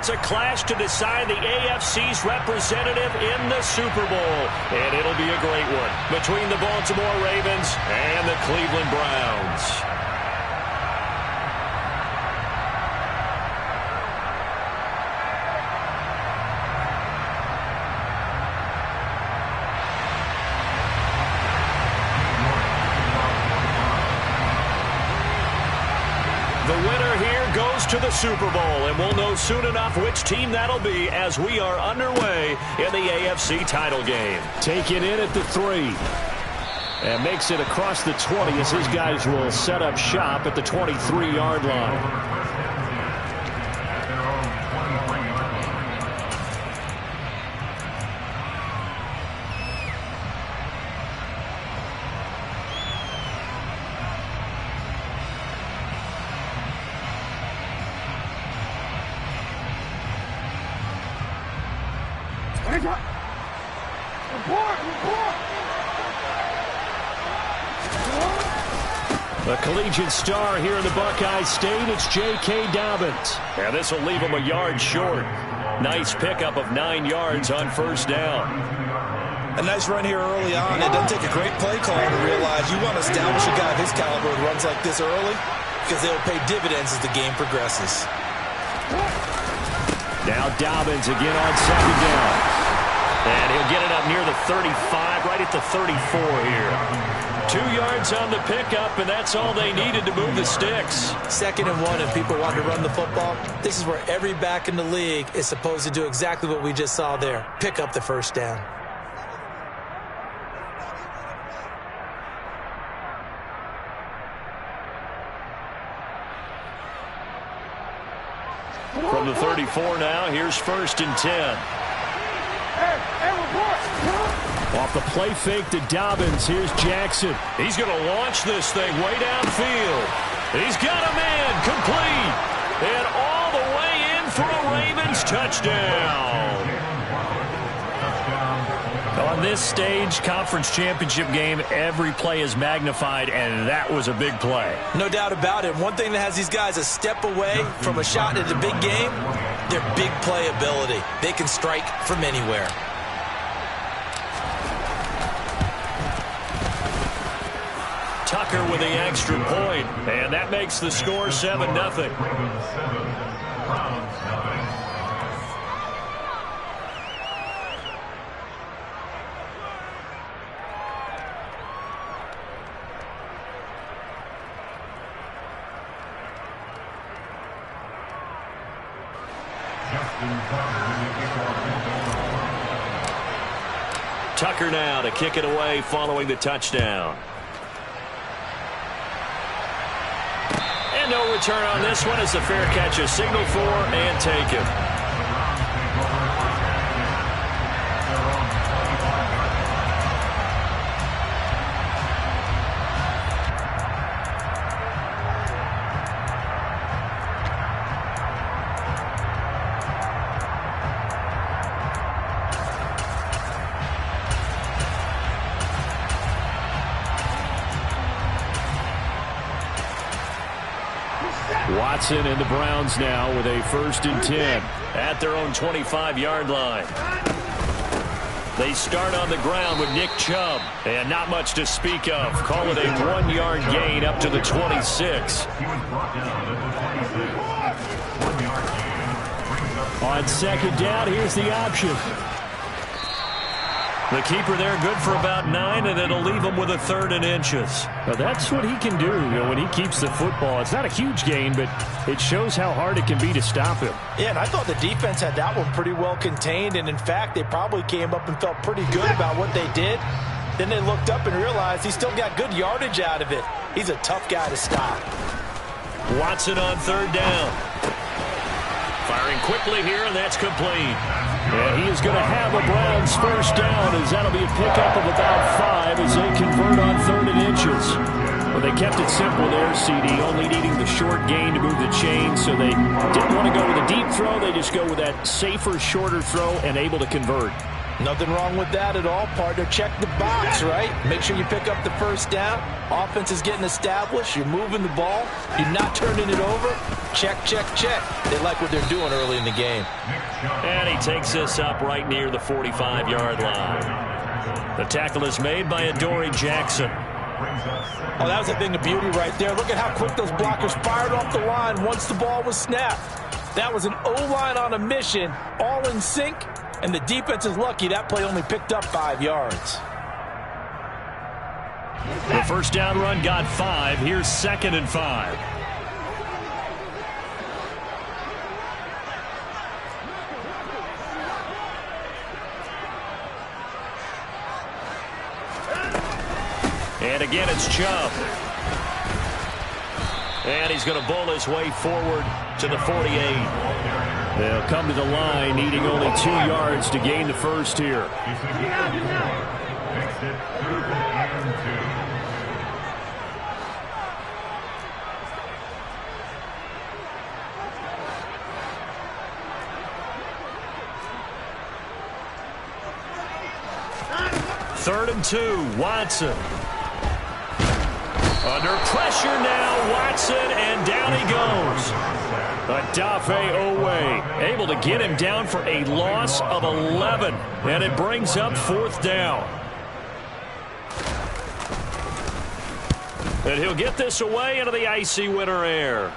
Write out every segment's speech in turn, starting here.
It's a clash to decide the AFC's representative in the Super Bowl. And it'll be a great one between the Baltimore Ravens and the Cleveland Browns. The winner here goes to the Super Bowl, and we'll know soon enough which team that'll be as we are underway in the AFC title game. Taking in at the 3. And makes it across the 20 as his guys will set up shop at the 23-yard line. A collegiate star here in the Buckeye State, it's J.K. Dobbins. And this will leave him a yard short. Nice pickup of 9 yards on first down. A nice run here early on. It doesn't take a great play call to realize you want to establish a guy of his caliber who runs like this early because they'll pay dividends as the game progresses. Now Dobbins again on second down. And he'll get it up near the 35, right at the 34 here. 2 yards on the pickup, and that's all they needed to move the sticks. 2nd and 1, and people want to run the football. This is where every back in the league is supposed to do exactly what we just saw there. Pick up the first down. From the 34 now, here's 1st and 10. Off the play fake to Dobbins, here's Jackson. He's going to launch this thing way downfield. He's got a man complete. And all the way in for a Ravens touchdown. On this stage, conference championship game, every play is magnified, and that was a big play. No doubt about it. One thing that has these guys a step away from a shot at a big game, their big play ability. They can strike from anywhere. Tucker with the extra point, and that makes the score 7-0. Tucker now to kick it away following the touchdown. No return on this one as the fair catch is signaled for and taken. Watson and the Browns now with a 1st and 10. At their own 25-yard line. They start on the ground with Nick Chubb. And not much to speak of. Call it a 1-yard gain up to the 26. On 2nd down, here's the option. The keeper there good for about 9, and it'll leave him with a 3rd and inches. Now that's what he can do, when he keeps the football. It's not a huge gain, but it shows how hard it can be to stop him. Yeah, and I thought the defense had that one pretty well contained, and in fact, they probably came up and felt pretty good about what they did. Then they looked up and realized he still got good yardage out of it. He's a tough guy to stop. Watson on 3rd down. Firing quickly here, and that's complete. Yeah, he is going to have a Browns 1st down, as that'll be a pickup of about 5 as they convert on 3rd and inches. Well, they kept it simple there, CD, only needing the short gain to move the chain, so they didn't want to go with a deep throw. They just go with that safer, shorter throw and able to convert. Nothing wrong with that at all, partner. Check the box, right? Make sure you pick up the first down. Offense is getting established. You're moving the ball. You're not turning it over. Check, check, check. They like what they're doing early in the game. And he takes this up right near the 45-yard line. The tackle is made by Adoree Jackson. Oh, that was a thing of beauty right there. Look at how quick those blockers fired off the line once the ball was snapped. That was an O-line on a mission, all in sync. And the defense is lucky that play only picked up 5 yards. The first down run got 5. Here's 2nd and 5. And again, it's Chubb. And he's going to bowl his way forward to the 48. They'll come to the line, needing only 2 yards to gain the first here. Third and 2, Watson. Under pressure now, Watson, and down he goes. Odafe Owe able to get him down for a loss of 11, and it brings up 4th down. And he'll get this away into the icy winter air.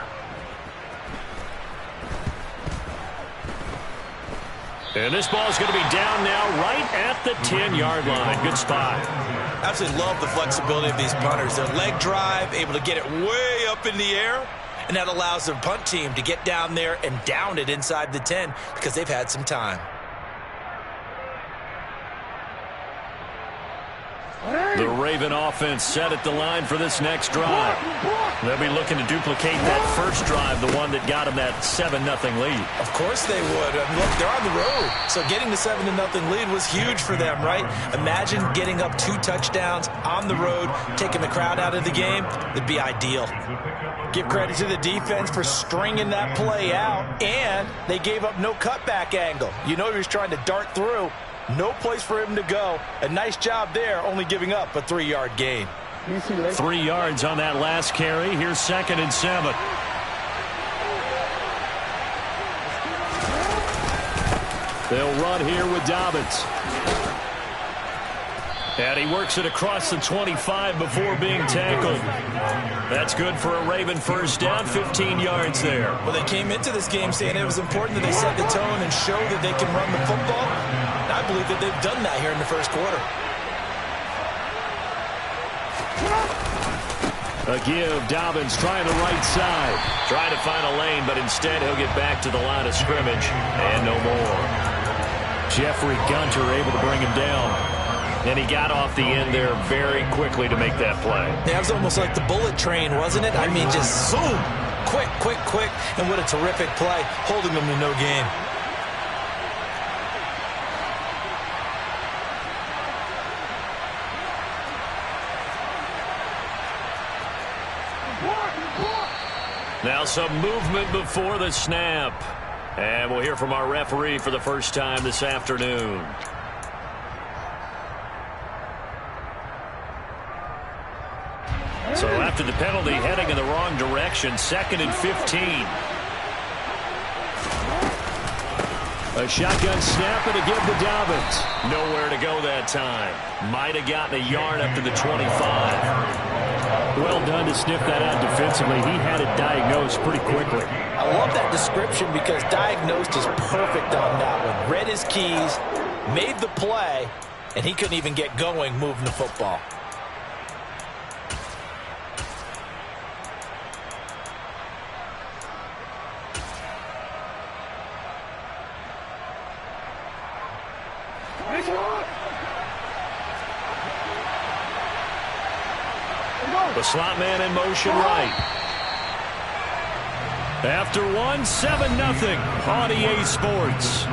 And this ball is going to be down now right at the 10-yard line. Good spot. Absolutely love the flexibility of these punters. Their leg drive, able to get it way up in the air, and that allows their punt team to get down there and down it inside the 10 because they've had some time. The Raven offense set at the line for this next drive. They'll be looking to duplicate that first drive, the one that got them that 7-0 lead. Of course they would. Look, they're on the road, so getting the 7-0 lead was huge for them, right? Imagine getting up 2 touchdowns on the road, taking the crowd out of the game. It'd be ideal. Give credit to the defense for stringing that play out, and they gave up no cutback angle. You know he was trying to dart through. No place for him to go. A nice job there, only giving up a 3-yard gain. 3 yards on that last carry. Here's 2nd and 7. They'll run here with Dobbins. And he works it across the 25 before being tackled. That's good for a Raven first down, 15 yards there. Well, they came into this game saying it was important that they set the tone and show that they can run the football. And I believe that they've done that here in the first quarter. A give, Dobbins trying the right side. Trying to find a lane, but instead he'll get back to the line of scrimmage and no more. Jeffrey Gunter able to bring him down. And he got off the end there very quickly to make that play. Yeah, it was almost like the bullet train, wasn't it? I mean, just zoom. Quick, quick, quick. And what a terrific play, holding them to no gain. Now some movement before the snap. And we'll hear from our referee for the first time this afternoon. So after the penalty, heading in the wrong direction, 2nd and 15. A shotgun snap and a give to Dobbins. Nowhere to go that time. Might have gotten a yard up to the 25. Well done to sniff that out defensively. He had it diagnosed pretty quickly. I love that description because diagnosed is perfect on that one. Read his keys, made the play, and he couldn't even get going moving the football. The slot man in motion right. After one, 7-0 on EA Sports.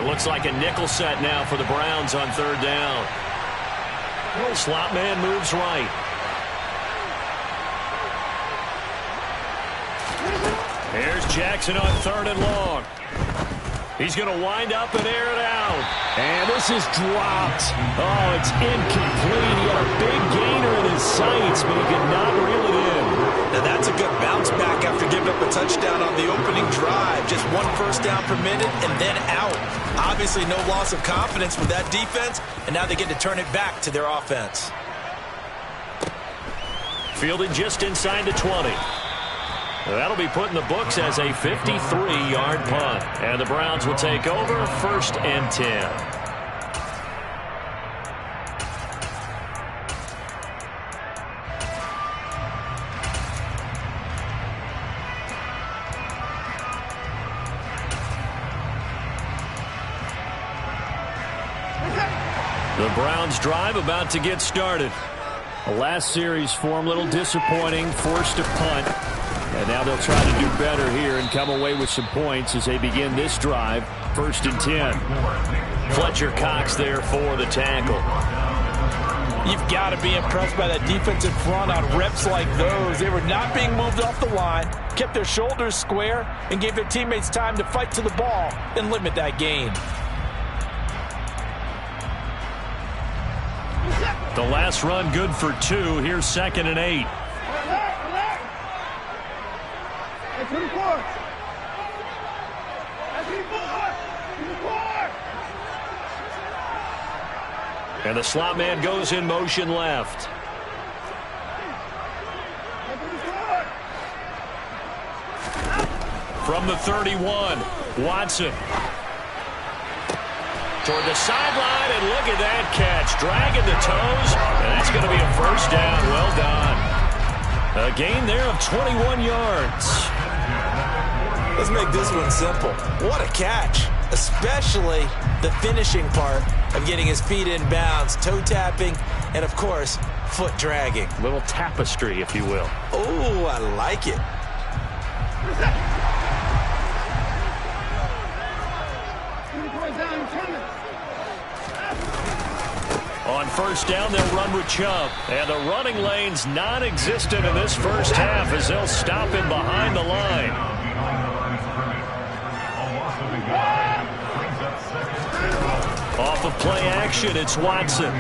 It looks like a nickel set now for the Browns on third down. Slot man moves right. Here's Jackson on third and long. He's going to wind up and air it out. And this is dropped. Oh, it's incomplete. He had a big gainer in his sights, but he could not reel it in. Now that's a good bounce back after giving up a touchdown on the opening drive. Just 1 first down per minute and then out. Obviously no loss of confidence with that defense, and now they get to turn it back to their offense. Fielded just inside the 20. That'll be put in the books as a 53-yard punt. And the Browns will take over, 1st and 10. The Browns drive about to get started. The last series for them, a little disappointing, forced to punt. And now they'll try to do better here and come away with some points as they begin this drive, 1st and 10. Fletcher Cox there for the tackle. You've got to be impressed by that defensive front on reps like those. They were not being moved off the line, kept their shoulders square, and gave their teammates time to fight to the ball and limit that gain. The last run good for 2. Here's 2nd and 8. And the slot man goes in motion left. From the 31, Watson. Toward the sideline, and look at that catch. Dragging the toes, and that's going to be a first down. Well done. A gain there of 21 yards. Let's make this one simple. What a catch, especially the finishing part of getting his feet in bounds, toe tapping, and of course, foot dragging. Little tapestry, if you will. Oh, I like it. On first down, they'll run with Chubb. And the running lane's non-existent in this first half as they'll stop him behind the line. Off of play action, it's Watson.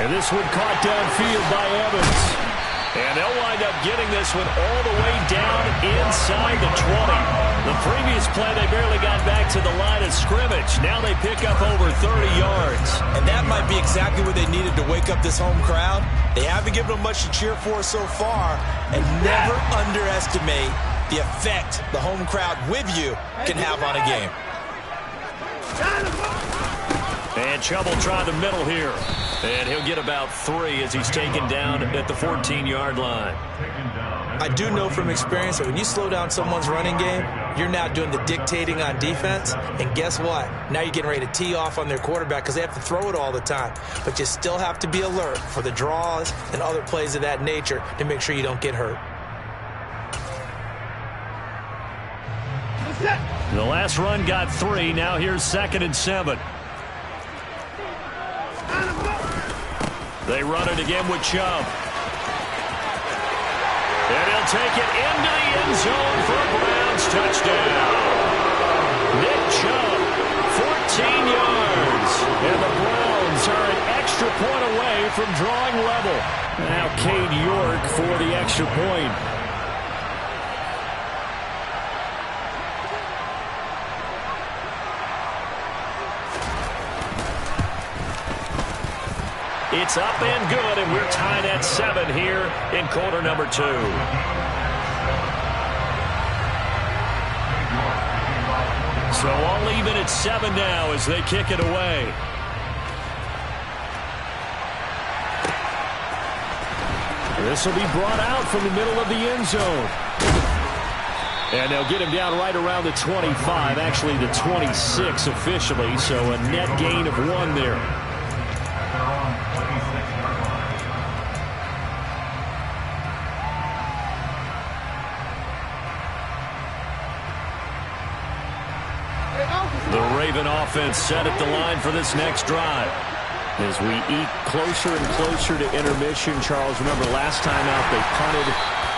And this one caught downfield by Evans. And they'll wind up getting this one all the way down inside the 20. The previous play, they barely got back to the line of scrimmage. Now they pick up over 30 yards. And that might be exactly what they needed to wake up this home crowd. They haven't given them much to cheer for so far. And never underestimate the effect the home crowd with you can have on a game. And Chubb will try the middle here. And he'll get about 3 as he's taken down at the 14-yard line. I do know from experience that when you slow down someone's running game, you're now doing the dictating on defense. And guess what? Now you're getting ready to tee off on their quarterback because they have to throw it all the time. But you still have to be alert for the draws and other plays of that nature to make sure you don't get hurt. The last run got 3. Now here's 2nd and 7. They run it again with Chubb. And he'll take it into the end zone for a Browns touchdown. Nick Chubb, 14 yards. And the Browns are an extra point away from drawing level. Now Cade York for the extra point. It's up and good, and we're tied at 7 here in quarter number 2. So all even at 7 now as they kick it away. This will be brought out from the middle of the end zone. And they'll get him down right around the 25, actually the 26 officially, so a net gain of 1 there. Raven offense set at the line for this next drive. As we eat closer and closer to intermission, Charles, remember last time out they punted.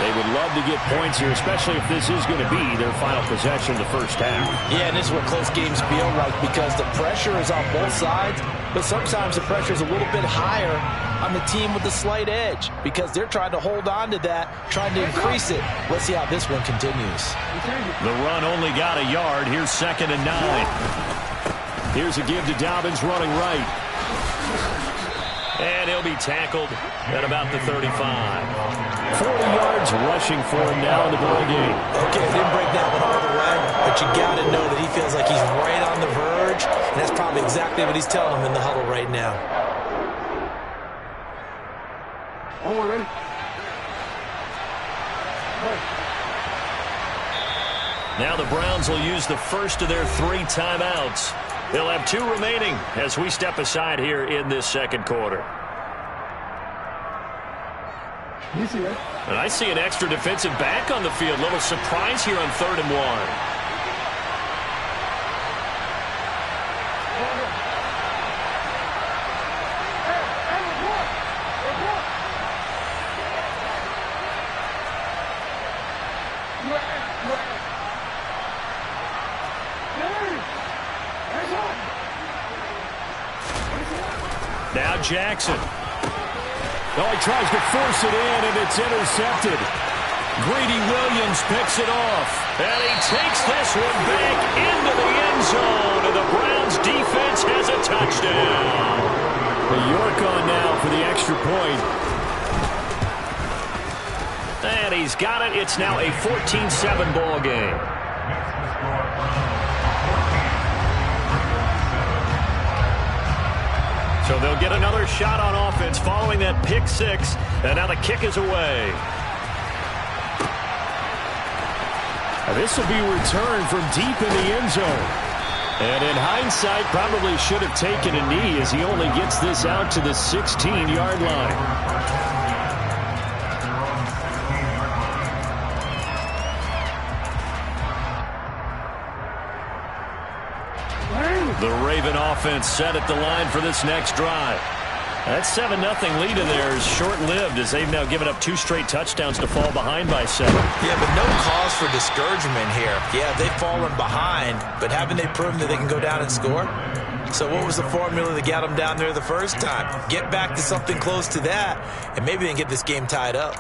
They would love to get points here, especially if this is going to be their final possession of the first half. Yeah, and this is what close games feel like because the pressure is on both sides, but sometimes the pressure is a little bit higher on the team with the slight edge because they're trying to hold on to that, trying to increase it. Let's see how this one continues. The run only got a yard. Here's 2nd and 9. Here's a give to Dobbins running right. And he'll be tackled at about the 35. 40 yards rushing for him now in the ball game. Okay, didn't break that one all the way, but you got to know that he feels like he's right on the verge, and that's probably exactly what he's telling him in the huddle right now. Now the Browns will use the first of their 3 timeouts. They'll have 2 remaining as we step aside here in this second quarter. And I see an extra defensive back on the field. Little surprise here on 3rd and 1. Now Jackson. Oh, he tries to force it in, and it's intercepted. Greedy Williams picks it off. And he takes this one back into the end zone. And the Browns defense has a touchdown. The York on now for the extra point. And he's got it. It's now a 14-7 ball game. So they'll get another shot on offense following that pick 6. And now the kick is away. Now this will be returned from deep in the end zone. And in hindsight, probably should have taken a knee as he only gets this out to the 16-yard line. The Raven offense set at the line for this next drive. That 7-0 lead in there is short-lived as they've now given up 2 straight touchdowns to fall behind by 7. Yeah, but no cause for discouragement here. Yeah, they've fallen behind, but haven't they proven that they can go down and score? So what was the formula that got them down there the first time? Get back to something close to that, and maybe they can get this game tied up.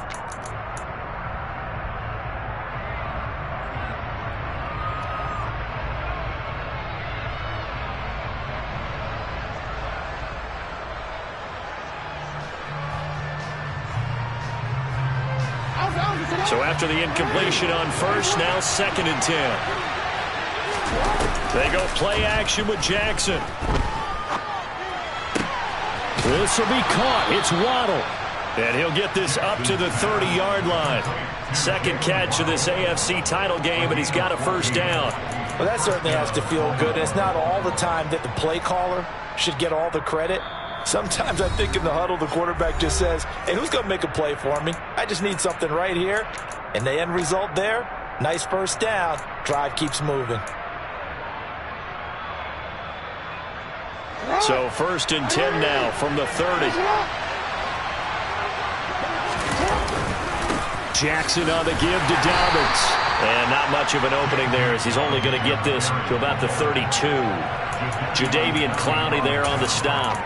So after the incompletion on first, now 2nd and 10. They go play action with Jackson. This will be caught. It's Waddle. And he'll get this up to the 30-yard line. 2nd catch of this AFC title game, and he's got a first down. Well, that certainly has to feel good. It's not all the time that the play caller should get all the credit. Sometimes I think in the huddle, the quarterback just says, hey, who's going to make a play for me? I just need something right here. And the end result there, nice first down. Drive keeps moving. So 1st and 10 now from the 30. Jackson on the give to Dobbins. And not much of an opening there as he's only going to get this to about the 32. Jadeveon Clowney there on the stop.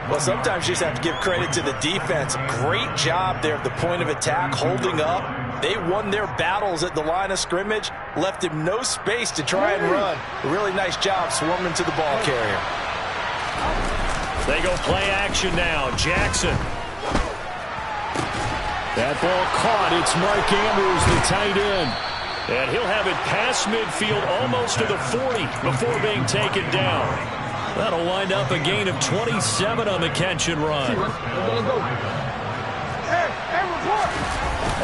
Well, sometimes you just have to give credit to the defense. Great job there at the point of attack, holding up. They won their battles at the line of scrimmage, left him no space to try and run. A really nice job swarming to the ball carrier. They go play action now. Jackson. That ball caught. It's Mark Andrews, the tight end. And he'll have it past midfield almost to the 40 before being taken down. That'll wind up a gain of 27 on the catch and run.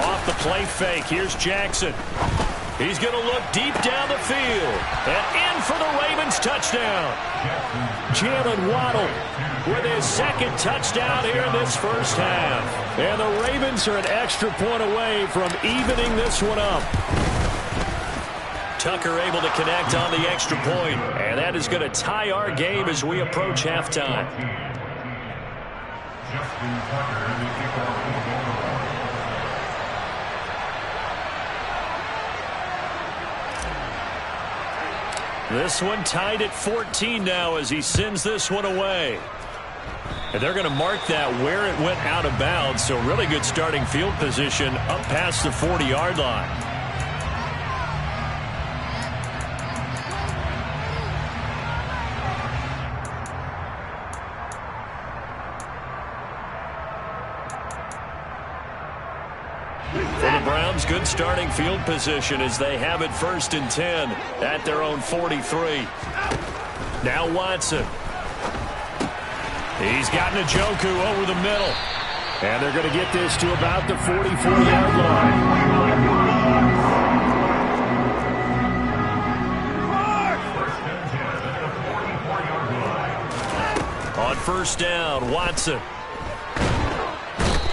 Off the play fake, here's Jackson. He's going to look deep down the field. And in for the Ravens touchdown. Jalen Waddle with his 2nd touchdown here in this first half. And the Ravens are an extra point away from evening this one up. Tucker able to connect on the extra point. And that is going to tie our game as we approach halftime. This one tied at 14 now as he sends this one away. And they're going to mark that where it went out of bounds. So really good starting field position up past the 40-yard line. For the Browns, good starting field position as they have it 1st and 10 at their own 43. Now Watson. He's got Njoku over the middle. And they're going to get this to about the 44-yard line. On 1st down, Watson.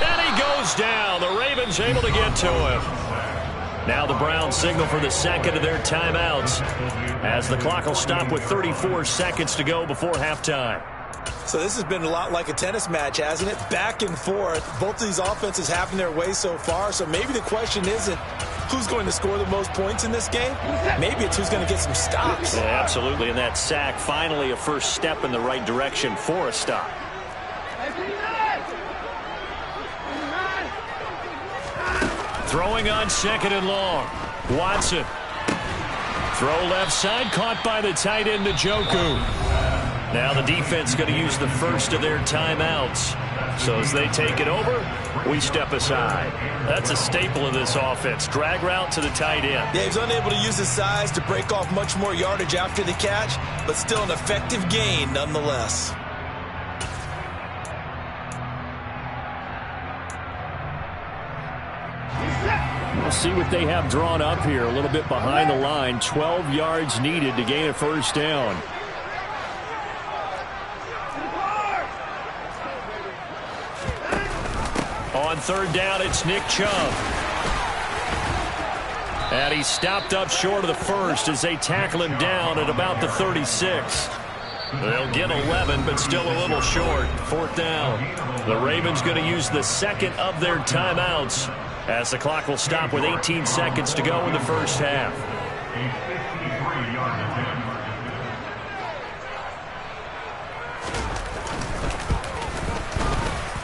And he goes down. The Ravens able to get to him. Now the Browns signal for the second of their timeouts as the clock will stop with 34 seconds to go before halftime. So this has been a lot like a tennis match, hasn't it? Back and forth. Both of these offenses having their way so far. So maybe the question isn't who's going to score the most points in this game. Maybe it's who's going to get some stops. Yeah, absolutely. And that sack, finally a first step in the right direction for a stop. Throwing on 2nd and long. Watson. Throw left side, caught by the tight end, Njoku. Now the defense going to use the first of their timeouts. So as they take it over, we step aside. That's a staple of this offense. Drag route to the tight end. Yeah, he's unable to use his size to break off much more yardage after the catch, but still an effective gain nonetheless. We'll see what they have drawn up here. A little bit behind the line. 12 yards needed to gain a 1st down. On 3rd down, it's Nick Chubb. And he's stopped up short of the first as they tackle him down at about the 36. They'll get 11, but still a little short. 4th down. The Ravens going to use the second of their timeouts as the clock will stop with 18 seconds to go in the first half.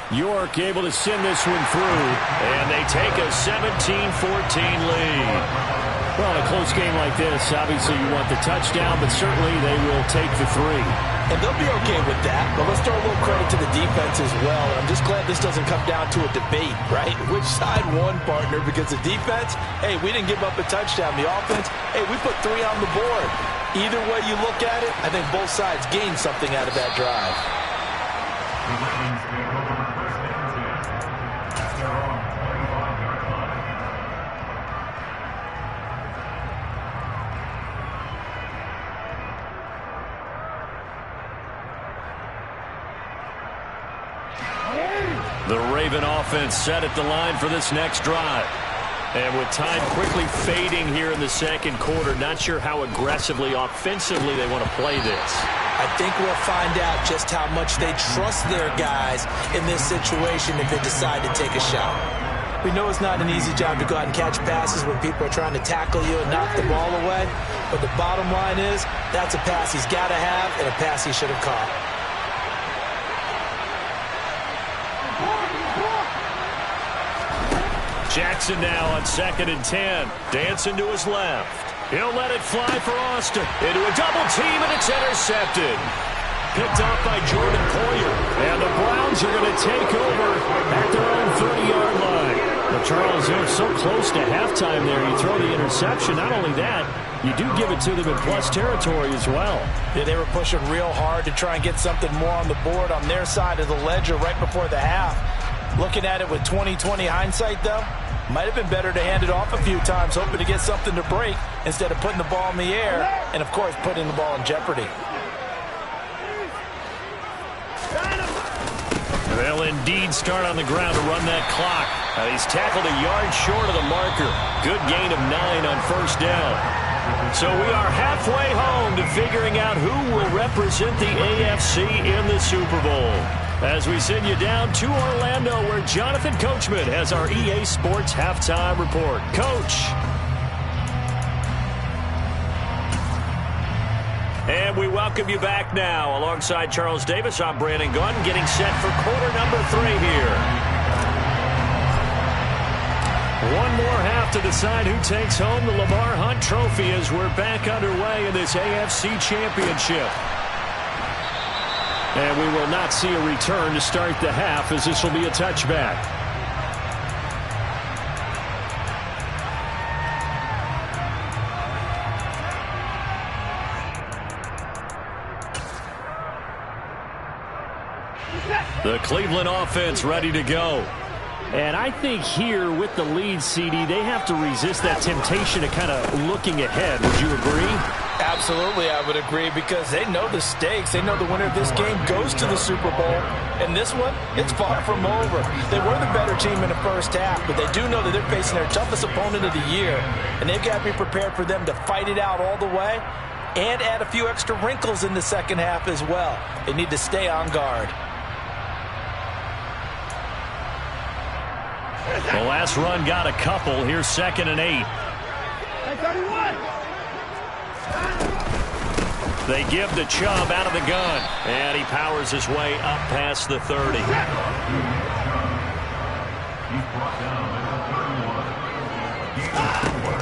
York able to send this one through. And they take a 17-14 lead. Well, in a close game like this, obviously you want the touchdown, but certainly they will take the 3. And they'll be okay with that, but let's throw a little credit to the defense as well. And I'm just glad this doesn't come down to a debate, right? Which side won, partner? Because the defense, hey, we didn't give up a touchdown. The offense, hey, we put 3 on the board. Either way you look at it, I think both sides gained something out of that drive. The Raven offense set at the line for this next drive. And with time quickly fading here in the second quarter, not sure how aggressively, offensively they want to play this. I think we'll find out just how much they trust their guys in this situation if they decide to take a shot. We know it's not an easy job to go out and catch passes when people are trying to tackle you and knock the ball away. But the bottom line is, that's a pass he's got to have and a pass he should have caught. Jackson now on 2nd and 10. Dancing to his left. He'll let it fly for Austin. Into a double team, and it's intercepted. Picked off by Jordan Poyer. And the Browns are going to take over at their own 30-yard line. Well, Charles, they're so close to halftime there. You throw the interception. Not only that, you do give it to them in plus territory as well. Yeah, they were pushing real hard to try and get something more on the board on their side of the ledger right before the half. Looking at it with 20/20 hindsight, though, might have been better to hand it off a few times, hoping to get something to break instead of putting the ball in the air and, of course, putting the ball in jeopardy. They'll indeed start on the ground to run that clock. He's tackled a yard short of the marker. Good gain of 9 on 1st down. So we are halfway home to figuring out who will represent the AFC in the Super Bowl. As we send you down to Orlando, where Jonathan Coachman has our EA Sports Halftime Report. Coach. And we welcome you back now. Alongside Charles Davis, I'm Brandon Gunn, getting set for quarter number 3 here. One more half to decide who takes home the Lamar Hunt Trophy as we're back underway in this AFC Championship. And we will not see a return to start the half, as this will be a touchback. The Cleveland offense ready to go. And I think here with the lead, CD, they have to resist that temptation of kind of looking ahead. Would you agree? Absolutely, I would agree, because they know the stakes. They know the winner of this game goes to the Super Bowl. And this one, it's far from over. They were the better team in the first half, but they do know that they're facing their toughest opponent of the year. And they've got to be prepared for them to fight it out all the way and add a few extra wrinkles in the second half as well. They need to stay on guard. The last run got a couple. Here's 2nd and 8. They give the Chubb out of the gun. And he powers his way up past the 30.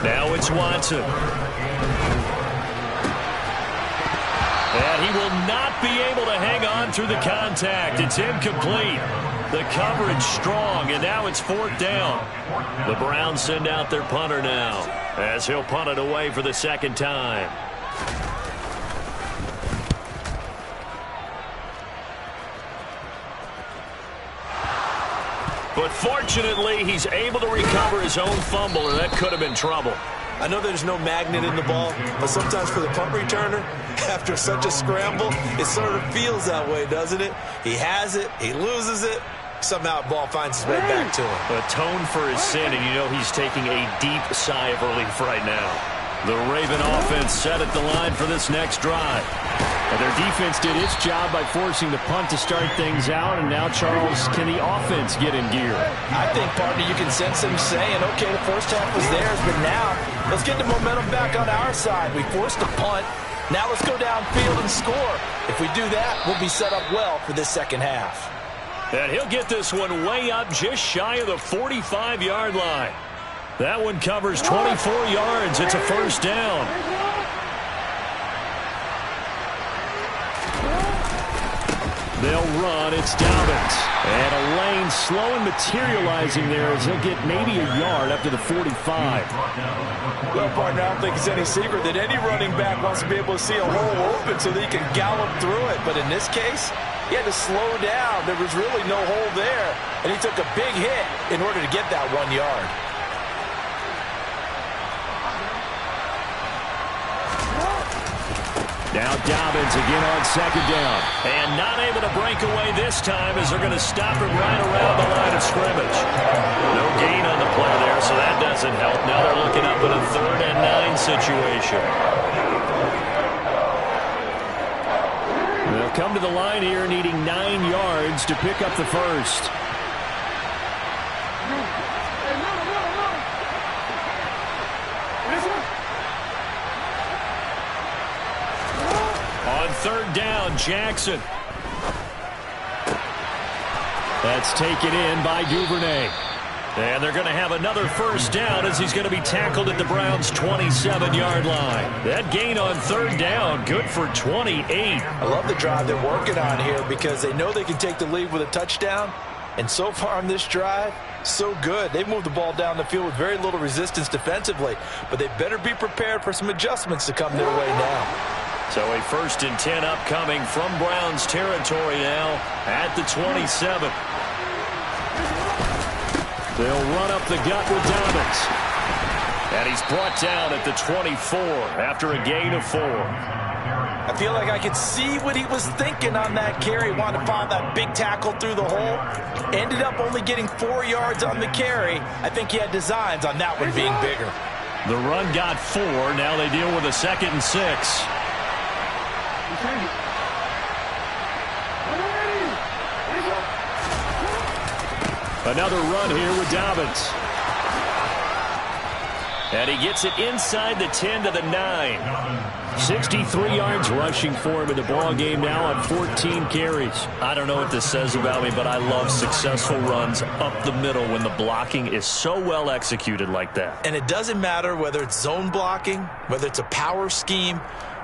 Now it's Watson. And he will not be able to hang on through the contact. It's incomplete. The coverage strong, and now it's 4th down. The Browns send out their punter now, as he'll punt it away for the 2nd time. But fortunately, he's able to recover his own fumble, or that could have been trouble. I know there's no magnet in the ball, but sometimes for the punt returner, after such a scramble, it sort of feels that way, doesn't it? He has it, he loses it, somehow the ball finds its way back to him. Atone for his sin, and you know he's taking a deep sigh of relief right now. The Raven offense set at the line for this next drive. And their defense did its job by forcing the punt to start things out, and now, Charles, can the offense get in gear? I think, partner, you can sense them saying, okay, the first half was theirs, but now let's get the momentum back on our side. We forced the punt. Now let's go downfield and score. If we do that, we'll be set up well for this second half. And he'll get this one way up just shy of the 45-yard line. That one covers 24 yards. It's a 1st down. They'll run. It's Dobbins. And a lane slow and materializing there as he'll get maybe a yard up to the 45. Well, partner, I don't think it's any secret that any running back wants to be able to see a hole open so that he can gallop through it. But in this case, he had to slow down. There was really no hole there. And he took a big hit in order to get that 1 yard. Now Dobbins again on 2nd down. And not able to break away this time as they're going to stop him right around the line of scrimmage. No gain on the play there, so that doesn't help. Now they're looking up at a 3rd and 9 situation. They'll come to the line here needing 9 yards to pick up the first. On 3rd down, Jackson. That's taken in by Duvernay. And they're going to have another 1st down as he's going to be tackled at the Browns' 27-yard line. That gain on 3rd down, good for 28. I love the drive they're working on here because they know they can take the lead with a touchdown. And so far on this drive, so good. They've moved the ball down the field with very little resistance defensively. But they better be prepared for some adjustments to come their way now. So a 1st and 10 upcoming from Browns territory now at the 27. They'll run up the gut with Dobbins. And he's brought down at the 24 after a gain of 4. I feel like I could see what he was thinking on that carry. Wanted to follow that big tackle through the hole. Ended up only getting 4 yards on the carry. I think he had designs on that one being bigger. The run got 4. Now they deal with a 2nd and 6. Another run here with Dobbins. And he gets it inside the 10 to the 9. 63 yards rushing for him in the ball game now on 14 carries. I don't know what this says about me, but I love successful runs up the middle when the blocking is so well executed like that. And it doesn't matter whether it's zone blocking, whether it's a power scheme.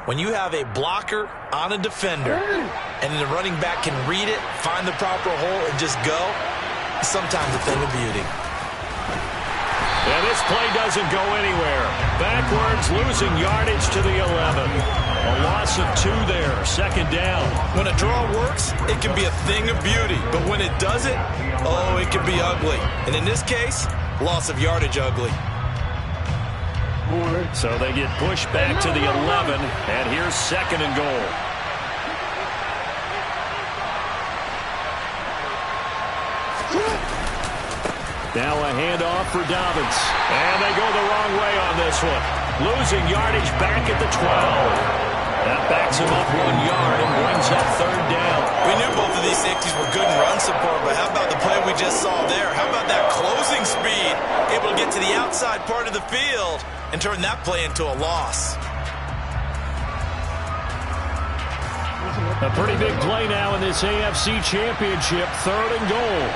When you have a blocker on a defender and the running back can read it, find the proper hole, and just go, sometimes a thing of beauty. And this play doesn't go anywhere. Backwards, losing yardage to the 11. A loss of 2 there, 2nd down. When a draw works, it can be a thing of beauty. But when it doesn't, oh, it can be ugly. And in this case, loss of yardage ugly. So they get pushed back to the 11, and here's 2nd and goal. Now a handoff for Dobbins. And they go the wrong way on this one. Losing yardage back at the 12. That backs him up 1 yard and brings up 3rd down. We knew both of these safeties were good in run support, but how about the play we just saw there? How about that closing speed? Able to get to the outside part of the field and turn that play into a loss. A pretty big play now in this AFC Championship. 3rd and goal.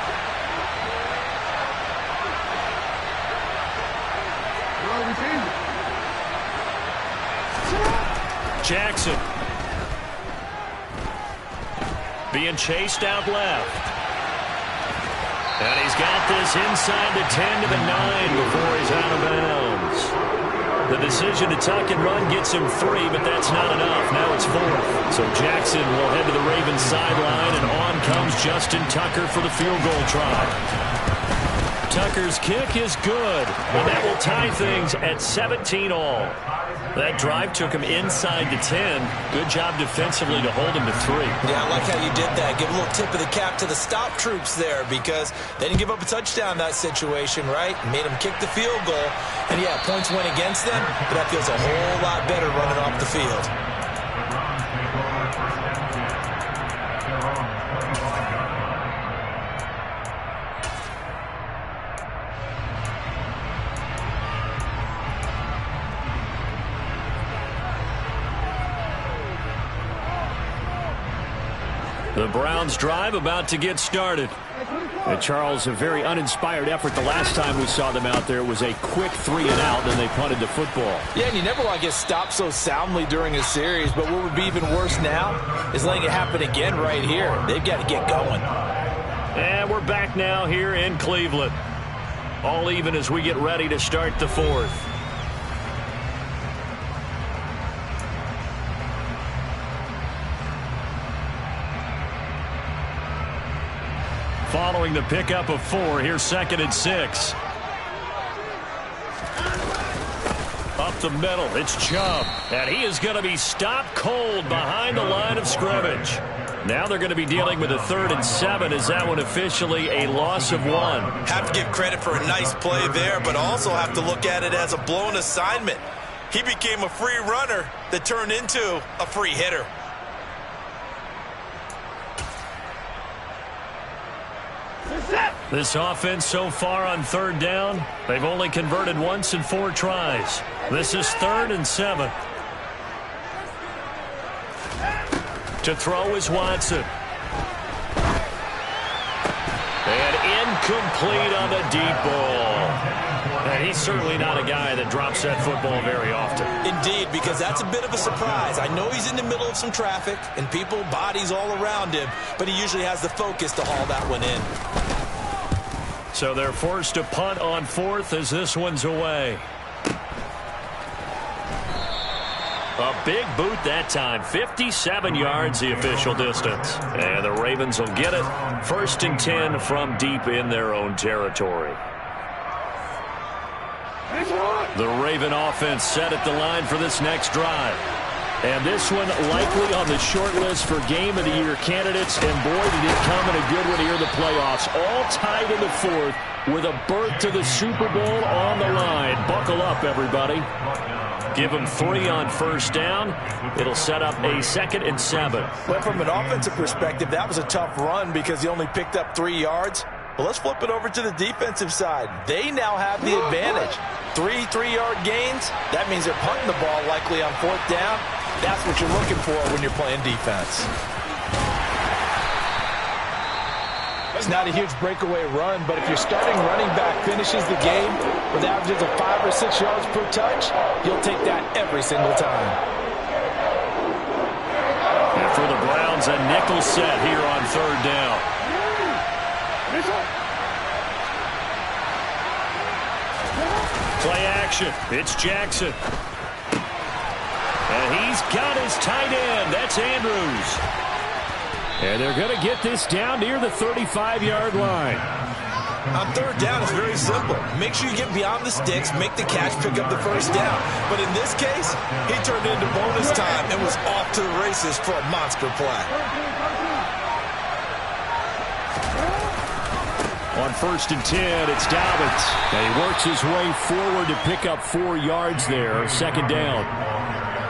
Jackson being chased out left. And he's got this inside the 10 to the 9 before he's out of bounds. The decision to tuck and run gets him 3, but that's not enough. Now it's 4th. So Jackson will head to the Ravens sideline, and on comes Justin Tucker for the field goal try. Tucker's kick is good, and that will tie things at 17 all. That drive took him inside the 10. Good job defensively to hold him to 3. Yeah, I like how you did that. Give a little tip of the cap to the stop troops there because they didn't give up a touchdown in that situation, right? Made them kick the field goal. And, yeah, points went against them, but that feels a whole lot better running off the field. The Browns drive about to get started. And Charles, a very uninspired effort the last time we saw them out there. It was a quick 3 and out, then they punted the football. Yeah, and you never want to get stopped so soundly during a series, but what would be even worse now is letting it happen again right here. They've got to get going. And we're back now here in Cleveland. All even as we get ready to start the 4th. Following the pickup of 4, here's 2nd and 6. Up the middle, it's Chubb. And he is going to be stopped cold behind the line of scrimmage. Now they're going to be dealing with a 3rd and 7. Is that one officially a loss of 1? Have to give credit for a nice play there, but also have to look at it as a blown assignment. He became a free runner that turned into a free hitter. This offense so far on 3rd down, they've only converted once in 4 tries. This is 3rd and 7. To throw is Watson. And incomplete on the deep ball. And he's certainly not a guy that drops that football very often. Indeed, because that's a bit of a surprise. I know he's in the middle of some traffic and people, bodies all around him, but he usually has the focus to haul that one in. So they're forced to punt on 4th as this one's away. A big boot that time. 57 yards the official distance. And the Ravens will get it. 1st and 10 from deep in their own territory. The Raven offense set at the line for this next drive. And this one likely on the short list for Game of the Year candidates. And boy, did it come in a good one here in the playoffs. All tied in the fourth with a berth to the Super Bowl on the line. Buckle up, everybody. Give him 3 on first down. It'll set up a 2nd and 7. Well, from an offensive perspective, that was a tough run because he only picked up 3 yards. But let's flip it over to the defensive side. They now have the advantage. 3 3-yard gains. That means they're punting the ball likely on 4th down. That's what you're looking for when you're playing defense. It's not a huge breakaway run, but if your starting running back finishes the game with averages of 5 or 6 yards per touch, you'll take that every single time. And for the Browns, a nickel set here on 3rd down. Play action. It's Jackson. And he's got his tight end. That's Andrews. And they're going to get this down near the 35-yard line. On 3rd down, it's very simple. Make sure you get beyond the sticks, make the catch, pick up the first down. But in this case, he turned into bonus time and was off to the races for a monster play. On 1st and 10, it's Dobbins. And he works his way forward to pick up 4 yards there. 2nd down.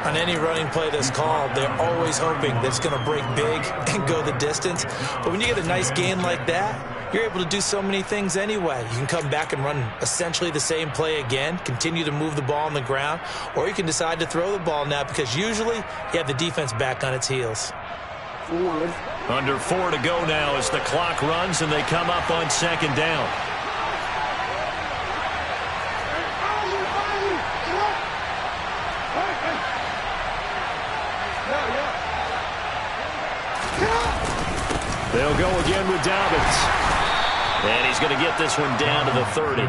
On any running play that's called, they're always hoping that it's going to break big and go the distance. But when you get a nice gain like that, you're able to do so many things anyway. You can come back and run essentially the same play again, continue to move the ball on the ground, or you can decide to throw the ball now because usually you have the defense back on its heels. Under 4 to go now as the clock runs and they come up on 2nd down. They'll go again with Dobbins. And he's going to get this one down to the 30.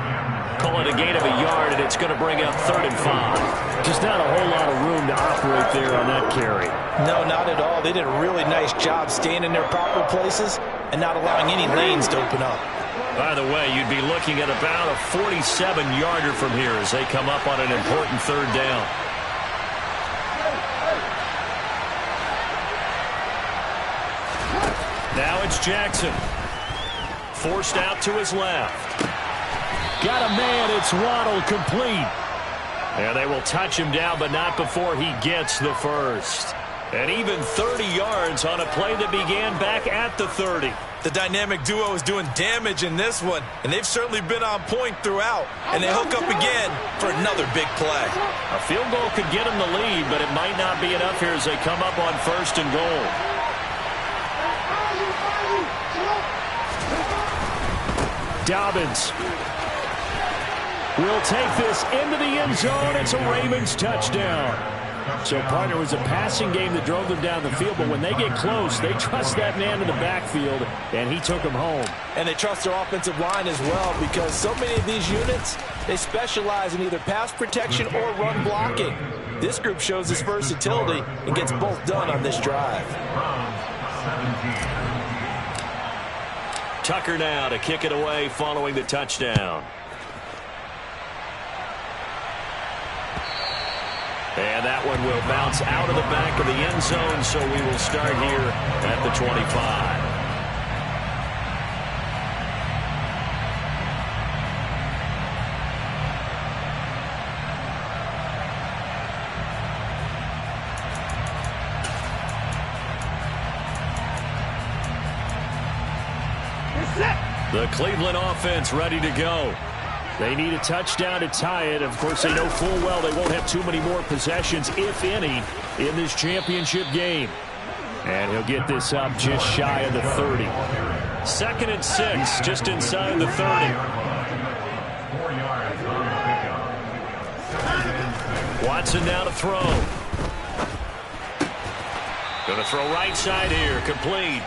Call it a gain of a yard, and it's going to bring up 3rd and 5. Just not a whole lot of room to operate there on that carry. No, not at all. They did a really nice job staying in their proper places and not allowing any lanes to open up. By the way, you'd be looking at about a 47-yarder from here as they come up on an important 3rd down. Now it's Jackson. Forced out to his left. Got a man. It's Waddle, complete. And they will touch him down, but not before he gets the first. And even 30 yards on a play that began back at the 30. The dynamic duo is doing damage in this one, and they've certainly been on point throughout. And they hook up again for another big play. A field goal could get them the lead, but it might not be enough here as they come up on 1st and goal. Dobbins will take this into the end zone. It's a Ravens touchdown. So, partner, it was a passing game that drove them down the field, but when they get close, they trust that man in the backfield, and he took them home. And they trust their offensive line as well because so many of these units, they specialize in either pass protection or run blocking. This group shows its versatility and gets both done on this drive. Tucker now to kick it away following the touchdown. And that one will bounce out of the back of the end zone, so we will start here at the 25. The Cleveland offense ready to go. They need a touchdown to tie it. Of course, they know full well they won't have too many more possessions, if any, in this championship game. And he'll get this up just shy of the 30. 2nd and 6, just inside the 30. Watson now to throw. Going to throw right side here, complete.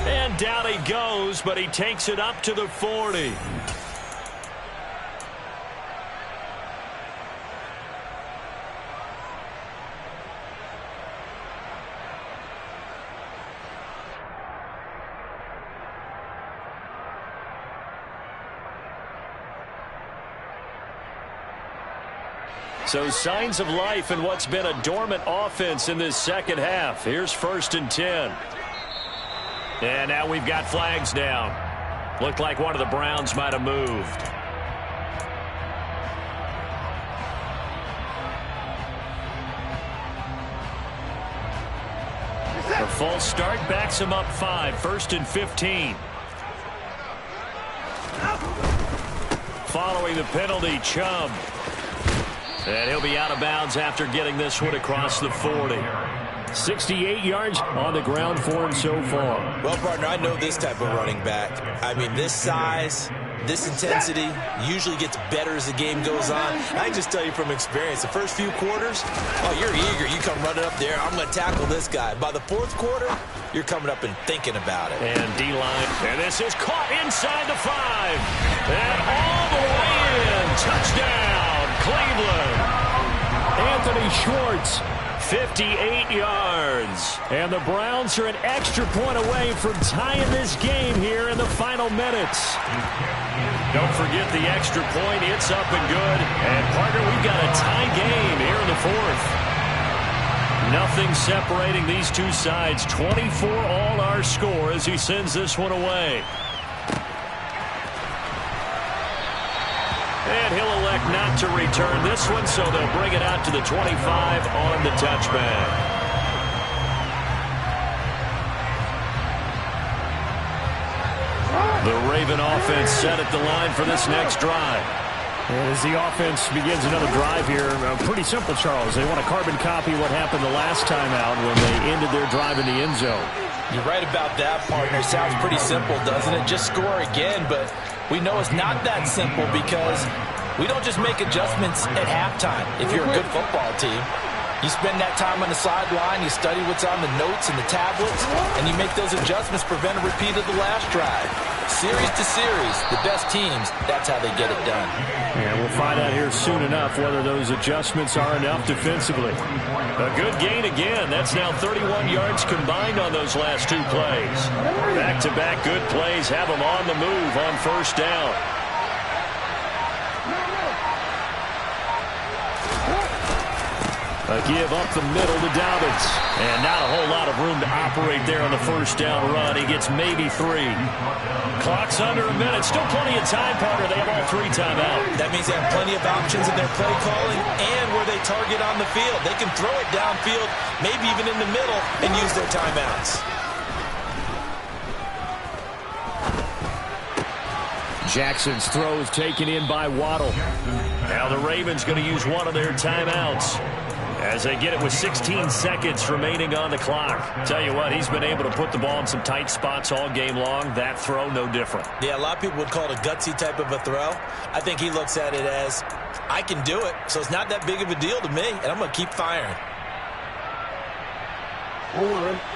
And down he goes, but he takes it up to the 40. So signs of life in what's been a dormant offense in this second half. Here's 1st and 10. And now we've got flags down. Looked like one of the Browns might have moved. A false start backs him up 5. 1st and 15. Following the penalty, Chubb. And he'll be out of bounds after getting this one across the 40. 68 yards on the ground for him so far. Well, partner, I know this type of running back. I mean, this size, this intensity usually gets better as the game goes on. I can just tell you from experience, the first few quarters, oh, you're eager. You come running up there, I'm going to tackle this guy. By the 4th quarter, you're coming up and thinking about it. And D-line. And this is caught inside the 5. And all the way in. Touchdown, Cleveland. Anthony Schwartz. 58 yards. And the Browns are an extra point away from tying this game here in the final minutes. Don't forget the extra point. It's up and good. And, partner, we've got a tie game here in the 4th. Nothing separating these two sides. 24 all our score as he sends this one away. And he'll elect not to return this one, so they'll bring it out to the 25 on the touchback. The Raven offense set at the line for this next drive. And as the offense begins another drive here, pretty simple, Charles. They want to carbon copy what happened the last time out when they ended their drive in the end zone. You're right about that, partner. Sounds pretty simple, doesn't it? Just score again, but we know it's not that simple because we don't just make adjustments at halftime if you're a good football team. You spend that time on the sideline, you study what's on the notes and the tablets, and you make those adjustments, prevent a repeat of the last drive. Series to series, the best teams, that's how they get it done. And we'll find out here soon enough whether those adjustments are enough defensively. A good gain again. That's now 31 yards combined on those last 2 plays. Back-to-back good plays have them on the move on 1st down. A give up the middle to Dobbins. And not a whole lot of room to operate there on the 1st down run. He gets maybe 3. Clock's under a minute. Still plenty of time, partner. They have all 3 timeouts. That means they have plenty of options in their play calling and where they target on the field. They can throw it downfield, maybe even in the middle, and use their timeouts. Jackson's throw is taken in by Waddle. Now the Ravens going to use one of their timeouts as they get it with 16 seconds remaining on the clock. Tell you what, he's been able to put the ball in some tight spots all game long. That throw, no different. Yeah, a lot of people would call it a gutsy type of a throw. I think he looks at it as, I can do it, so it's not that big of a deal to me, and I'm going to keep firing.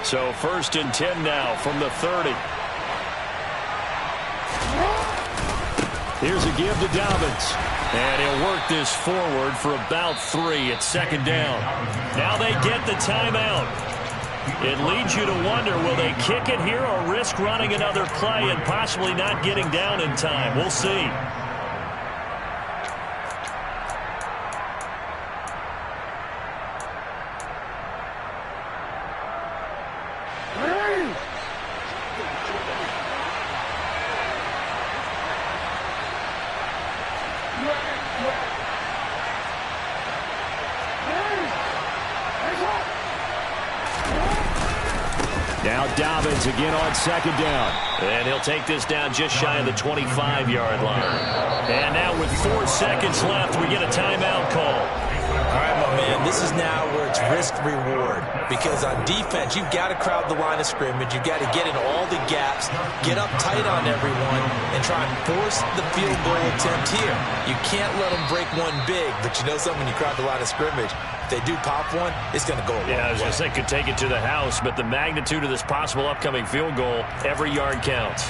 So 1st and 10 now from the 30. Here's a give to Dobbins. And he'll work this forward for about 3 at 2nd down. Now they get the timeout. It leads you to wonder, will they kick it here or risk running another play and possibly not getting down in time? We'll see. Now Dobbins again on 2nd down. And he'll take this down just shy of the 25-yard line. And now with 4 seconds left, we get a timeout call. All right, my man, this is now where it's risk-reward. Because on defense, you've got to crowd the line of scrimmage. You've got to get in all the gaps, get up tight on everyone, and try and force the field goal attempt here. You can't let them break one big, but you know something, when you crowd the line of scrimmage, if they do pop one, it's going to go a long way. Yeah, I was going to say, could take it to the house, but the magnitude of this possible upcoming field goal, every yard counts.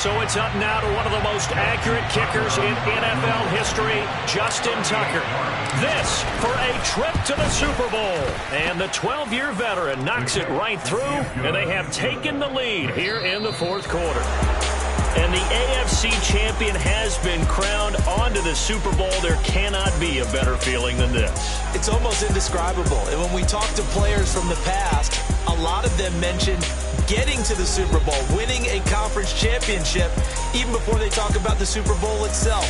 So it's up now to one of the most accurate kickers in NFL history, Justin Tucker. This for a trip to the Super Bowl. And the 12-year veteran knocks it right through, and they have taken the lead here in the fourth quarter. And the AFC champion has been crowned onto the Super Bowl. There cannot be a better feeling than this. It's almost indescribable. And when we talk to players from the past, a lot of them mention getting to the Super Bowl, winning a conference championship, even before they talk about the Super Bowl itself.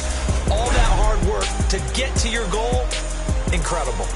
All that hard work to get to your goal, incredible.